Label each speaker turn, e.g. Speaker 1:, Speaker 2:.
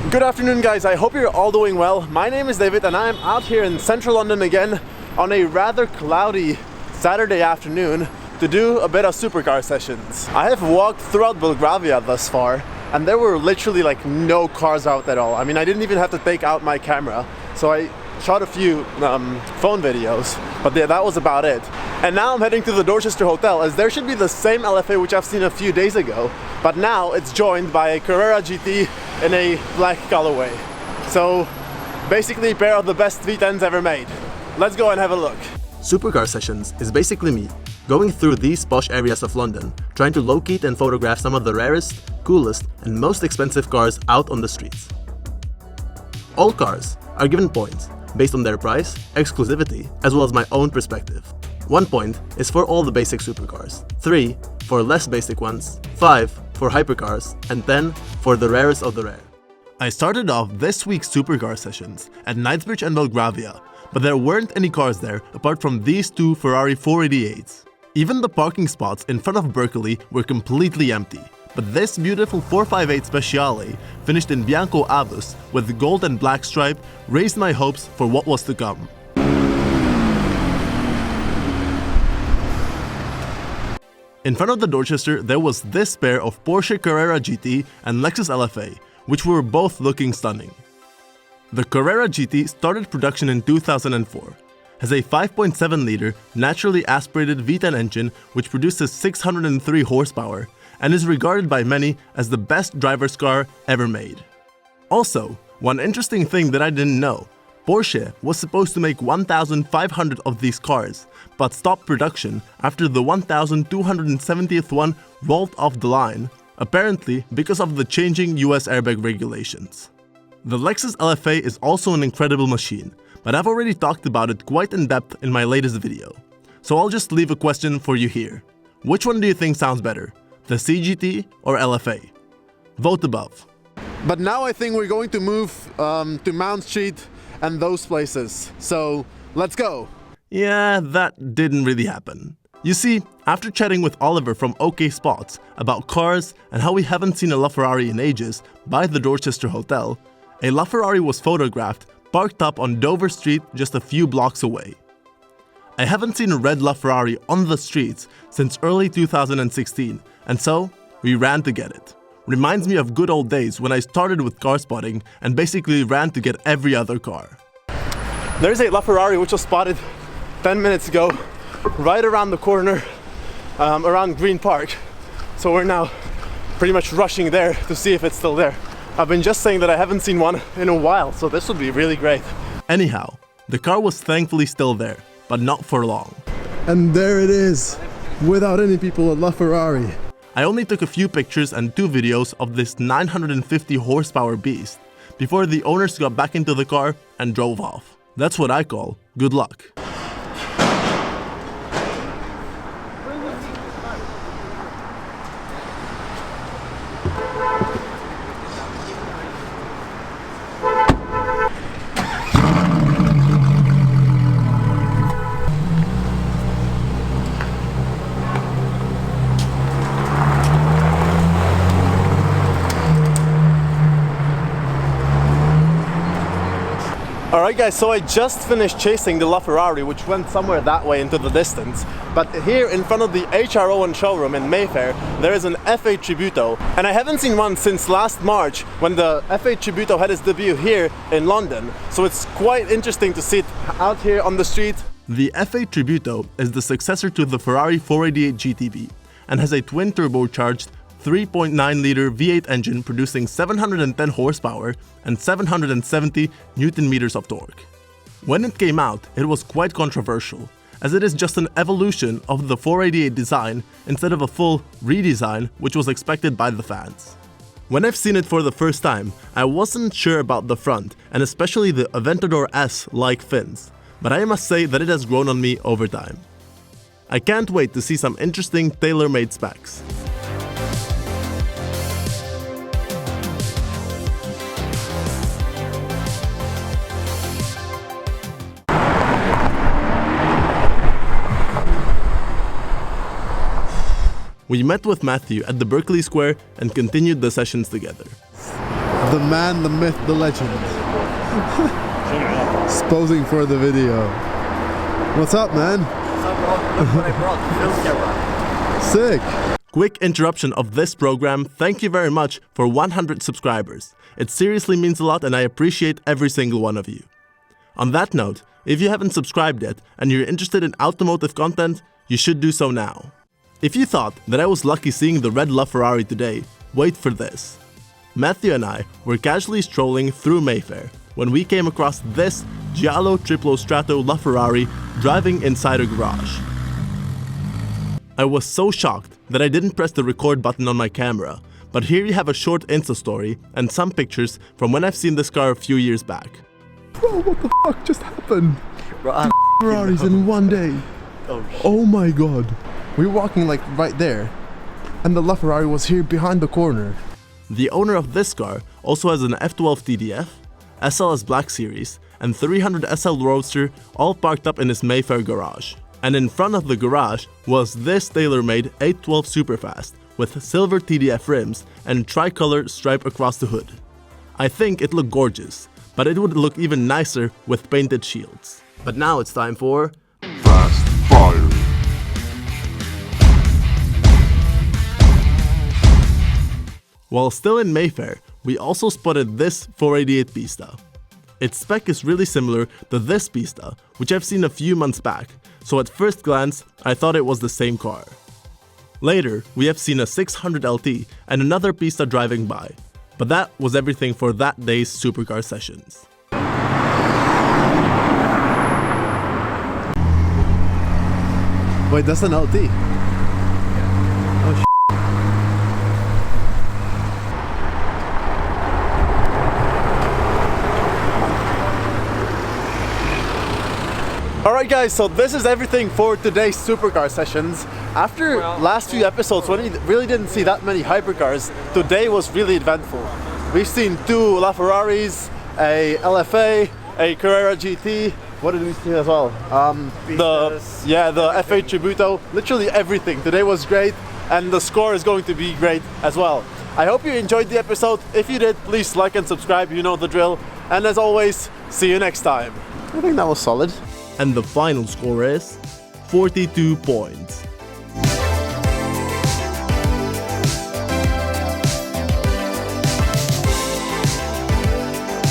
Speaker 1: Good afternoon guys, I hope you're all doing well. My name is David and I am out here in central London again on a rather cloudy Saturday afternoon to do a bit of supercar sessions. I have walked throughout Belgravia thus far and there were literally like no cars out at all. I mean, I didn't even have to take out my camera, so I shot a few phone videos, but that was about it. And now I'm heading to the Dorchester Hotel, as there should be the same LFA which I've seen a few days ago, but now it's joined by a Carrera GT in a black colorway. So basically a pair of the best V10s ever made. Let's go and have a look. Supercar Sessions is basically me going through these posh areas of London, trying to locate and photograph some of the rarest, coolest and most expensive cars out on the streets. All cars are given points based on their price, exclusivity, as well as my own perspective. 1 point is for all the basic supercars, 3 for less basic ones, 5 for hypercars, and 10 for the rarest of the rare. I started off this week's supercar sessions at Knightsbridge and Belgravia, but there weren't any cars there apart from these two Ferrari 488s. Even the parking spots in front of Berkeley were completely empty, but this beautiful 458 Speciale, finished in Bianco Avus with gold and black stripe, raised my hopes for what was to come. In front of the Dorchester, there was this pair of Porsche Carrera GT and Lexus LFA, which were both looking stunning. The Carrera GT started production in 2004, has a 5.7-liter naturally aspirated V10 engine which produces 603 horsepower, and is regarded by many as the best driver's car ever made. Also, one interesting thing that I didn't know, Porsche was supposed to make 1,500 of these cars, but stopped production after the 1,270th one rolled off the line, apparently because of the changing US airbag regulations. The Lexus LFA is also an incredible machine, but I've already talked about it quite in depth in my latest video. So I'll just leave a question for you here. Which one do you think sounds better, the CGT or LFA? Vote above. But now I think we're going to move to Mount Street and those places, so let's go. Yeah, that didn't really happen. You see, after chatting with Oliver from OK Spots about cars and how we haven't seen a LaFerrari in ages by the Dorchester Hotel, a LaFerrari was photographed parked up on Dover Street just a few blocks away. I haven't seen a red LaFerrari on the streets since early 2016, and so we ran to get it. Reminds me of good old days when I started with car spotting and basically ran to get every other car. There's a LaFerrari which was spotted 10 minutes ago, right around the corner, around Green Park. So we're now pretty much rushing there to see if it's still there. I've been just saying that I haven't seen one in a while, so this would be really great. Anyhow, the car was thankfully still there, but not for long. And there it is, without any people at LaFerrari. I only took a few pictures and 2 videos of this 950 horsepower beast before the owners got back into the car and drove off. That's what I call good luck. Alright guys, so I just finished chasing the LaFerrari, which went somewhere that way into the distance. But here in front of the HRO showroom in Mayfair, there is an F8 Tributo. And I haven't seen one since last March, when the F8 Tributo had its debut here in London. So it's quite interesting to see it out here on the street. The F8 Tributo is the successor to the Ferrari 488 GTB and has a twin turbocharged 3.9-liter V8 engine producing 710 horsepower and 770 Newton-meters of torque. When it came out, it was quite controversial, as it is just an evolution of the 488 design instead of a full redesign which was expected by the fans. When I've seen it for the first time, I wasn't sure about the front and especially the Aventador S-like fins, but I must say that it has grown on me over time. I can't wait to see some interesting tailor-made specs. We met with Matthew at the Berkeley Square and continued the sessions together. The man, the myth, the legend. Posing for the video. What's up, man?
Speaker 2: What's up, bro? Look what I brought. Film camera.
Speaker 1: Sick. Quick interruption of this program. Thank you very much for 100 subscribers. It seriously means a lot and I appreciate every single one of you. On that note, if you haven't subscribed yet and you're interested in automotive content, you should do so now. If you thought that I was lucky seeing the red LaFerrari today, wait for this. Matthew and I were casually strolling through Mayfair when we came across this Giallo Triplo Strato LaFerrari driving inside a garage. I was so shocked that I didn't press the record button on my camera, but here you have a short Insta story and some pictures from when I've seen this car a few years back. Bro, what the fuck just happened?
Speaker 2: Bro,
Speaker 1: Ferraris in one day.
Speaker 2: Oh, shit.
Speaker 1: Oh my god. We were walking like right there, and the LaFerrari was here behind the corner. The owner of this car also has an F12 TDF, SLS Black Series, and 300 SL Roadster all parked up in his Mayfair garage. And in front of the garage was this tailor-made 812 Superfast with silver TDF rims and tricolor stripe across the hood. I think it looked gorgeous, but it would look even nicer with painted shields. But now it's time for
Speaker 3: Fast Fire.
Speaker 1: While still in Mayfair, we also spotted this 488 Pista. Its spec is really similar to this Pista, which I've seen a few months back, so at first glance, I thought it was the same car. Later, we have seen a 600 LT and another Pista driving by, but that was everything for that day's Supercar Sessions. Wait, that's an LT? Oh, Alright guys, so this is everything for today's Supercar Sessions. After last few episodes when we really didn't see that many hypercars, today was really eventful. We've seen two LaFerraris, a LFA, a Carrera GT. What did we see as well? The F8 Tributo. Literally everything. Today was great and the score is going to be great as well. I hope you enjoyed the episode. If you did, please like and subscribe, you know the drill. And as always, see you next time. I think that was solid. And the final score is 42 points.